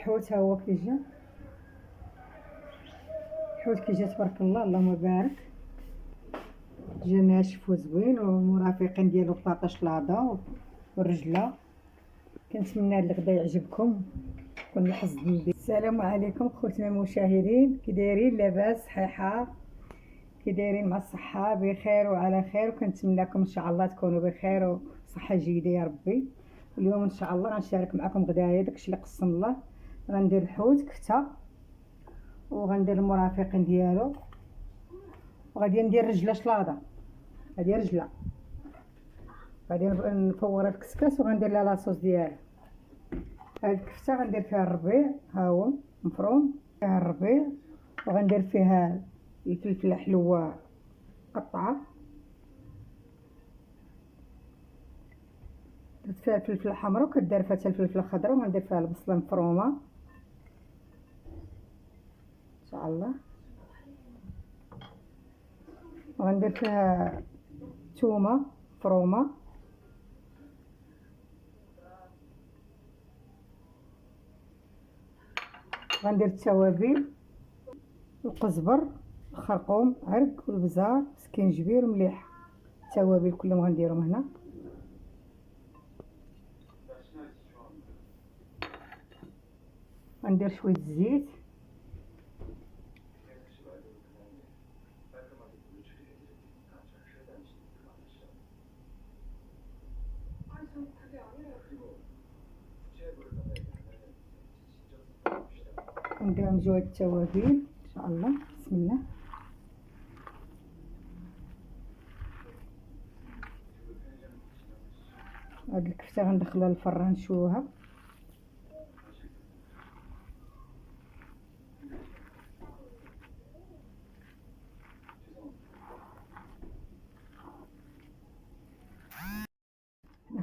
الحوت ها هو كيجي. الحوت كيجي تبارك الله اللهم بارك، جا ناشف وزوين والمرافقين ديالو بطاطا شلاضه والرجله. كنتمنى هاد الغدا يعجبكم، كون الحظ ديالي. السلام عليكم خوتنا المشاهدين، كي دايرين؟ لاباس؟ صحيحه؟ كي دايرين؟ مع الصحه بخير وعلى خير، وكنتمنى لكم ان شاء الله تكونوا بخير وصحه جيده يا ربي. اليوم ان شاء الله غنشارك معكم غدايا داكشي اللي قسم الله. غندير الحوت كفته، وغندير المرافقين ديالو، وغادي ندير رجله شلاضه. هذه رجله غادي نفورها في الكسكاس وغندير لها لاصوص ديالها. هاد الكفته غندير فيها الربيع، ها هو مفروم فيها الربيع، وغندير فيها الفلفل الحلوه مقطعه، درت فيها الفلفل الحمراء وكدار فيها الفلفل الخضراء، وغندير فيها البصله مفرومه ان شاء الله، وغندير فيها ثومه مفرومه، غندير التوابل، القزبر، الخرقوم، عرق، والبزار، سكينجبير ومليح. التوابل كلهم غنديرهم هنا. غندير شويه الزيت، ندير مجموعه التوابل ان شاء الله. بسم الله. هاد الكفته غندخلوها للفران نشوها.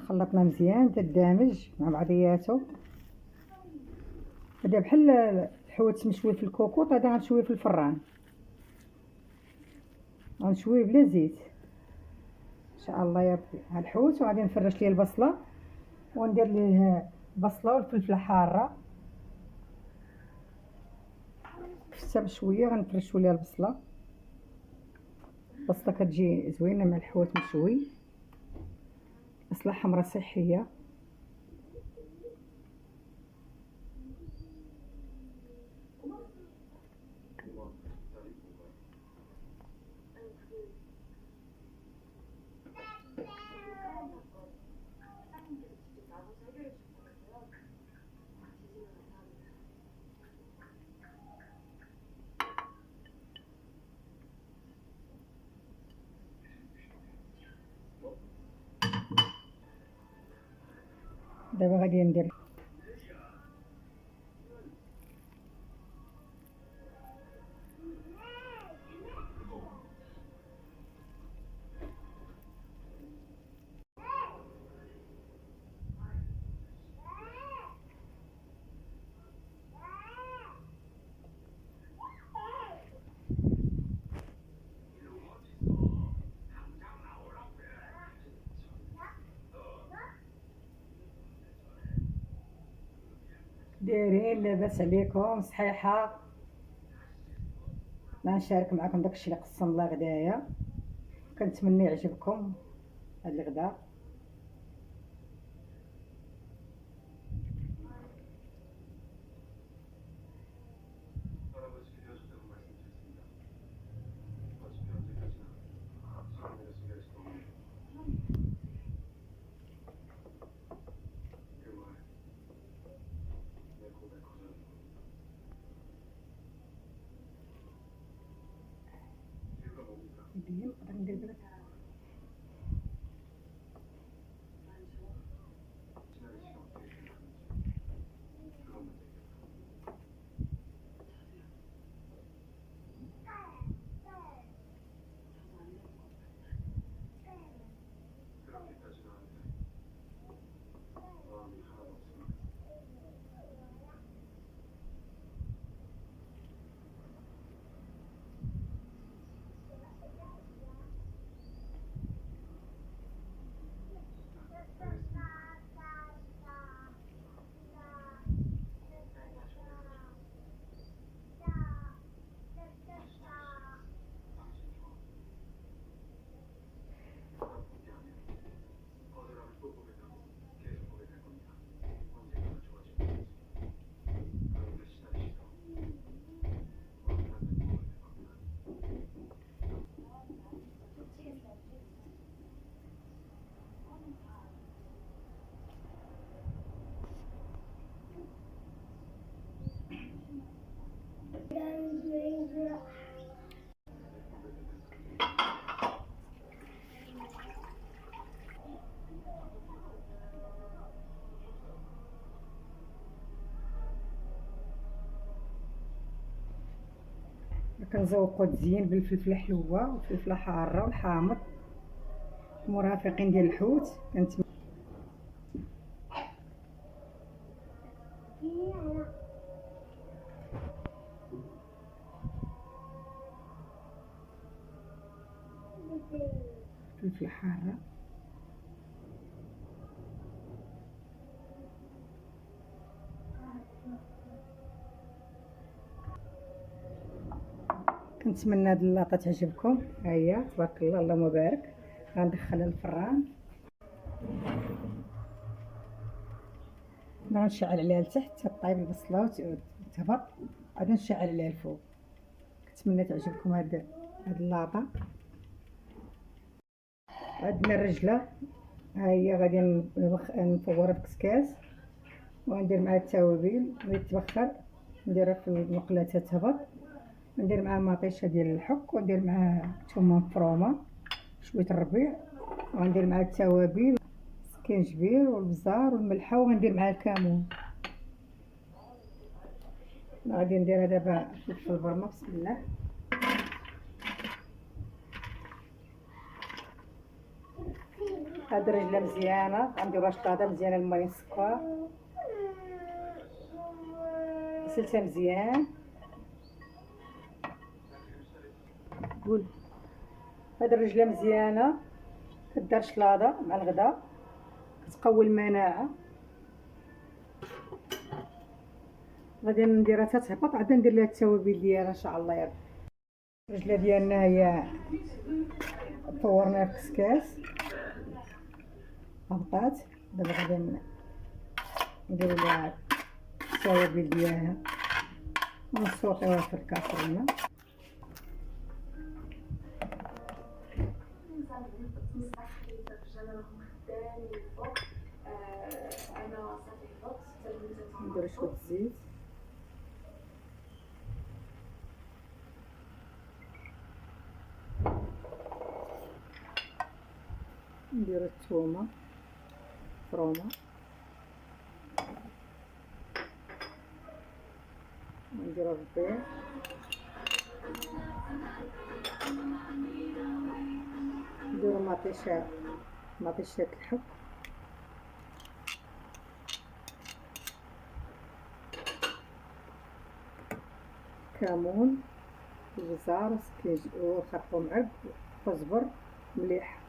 خلطنا مزيان تدامج مع بعضياتو. هذا بحال الحوت مشوي في الكوكوط، هذا غنشويه في الفران، غنشويه بلا زيت ان شاء الله يا ربي. ها الحوت، وغادي نفرش ليه البصله وندير ليه البصله والفلفله حاره. كفته بشويه غنفرشوا ليها البصله. البصله كتجي زوينه مع الحوت مشوي، بصله حمراء صحيه. دابا غادي ندير دايرين؟ لاباس عليكم؟ صحيحه؟ لا نشارك معكم داكشي اللي قسم الله غدايا، كنتمنى يعجبكم هاد الغدا. كنزوقو تزيين بالفلفله حلوه والفلفله حاره والحامض، المرافقين ديال الحوت. فلفله حاره، كنتمنى هاد اللاطه تعجبكم. ها هي تبارك الله اللهم بارك. غندخلها للفران، غنشعل عليها لتحت طيب البصله وتهبط، غادي نشعل عليها الفوق. كنتمنى تعجبكم هاد اللاطه. عندنا الرجله، ها هي غادي نفورها في كسكاس وندير معها التوابل ملي تبخر، نديرها في المقله تهبط، ندير معها مطيشه ديال الحك وندير معها ثومه مفرومه شويه الربيع، وغندير معها التوابل السكينجبير والبزار والملحه، وغندير معها الكمون. غادي نديرها دابا في البرمه. بسم الله. هاد الرجله مزيانه غنديروها شطاده مزيانه، الماء السكر غسلتها مزيان. قول. هاد الرجله مزيانه كدار شلاضه مع الغدا، كتقوي المناعه. غادي نديرها حتى تهبط، عاد ندير لها التوابل ديالها ان شاء الله. يا الرجله ديالنا هي فورناها في كسكاس هبطات، دابا غادي نديرو لها التوابل ديالها ونسوطيوها في الكاسرونه. ندير شويه الزيت، ندير الثومه مفرومه، وندير الربيع، نديرو مطيشه الحك، كمون وبزار وخرطوم عرق وصبر مليح.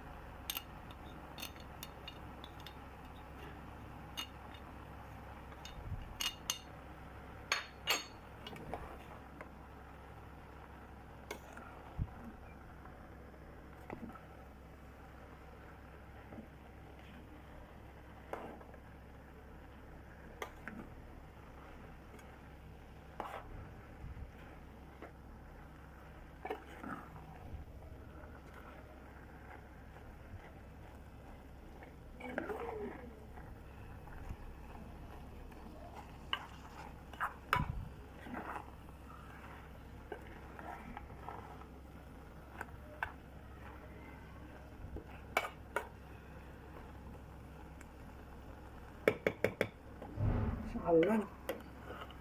ان شاء الله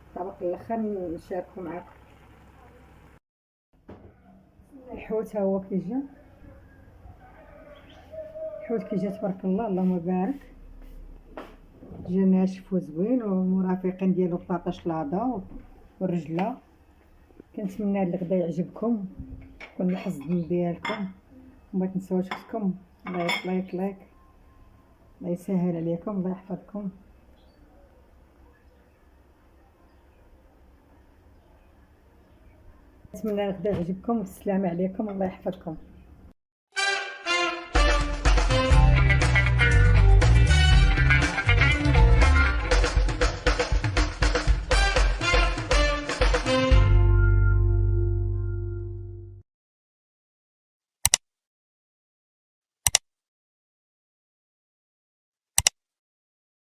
الطبق الاخر نشاركو معاكم. الحوت ها هو كيجي، الحوت كيجي تبارك الله اللهم بارك، جا ناشف وزوين والمرافقين ديالو بطاطا شلاضه والرجله. كنتمنى هاد الغدا يعجبكم، يكون الحظ ديالكم، وما تنساوش خصكم لايك لايك لايك. الله يسهل عليكم، الله يحفظكم. نتمنى الغدا يعجبكم، والسلام عليكم، الله يحفظكم.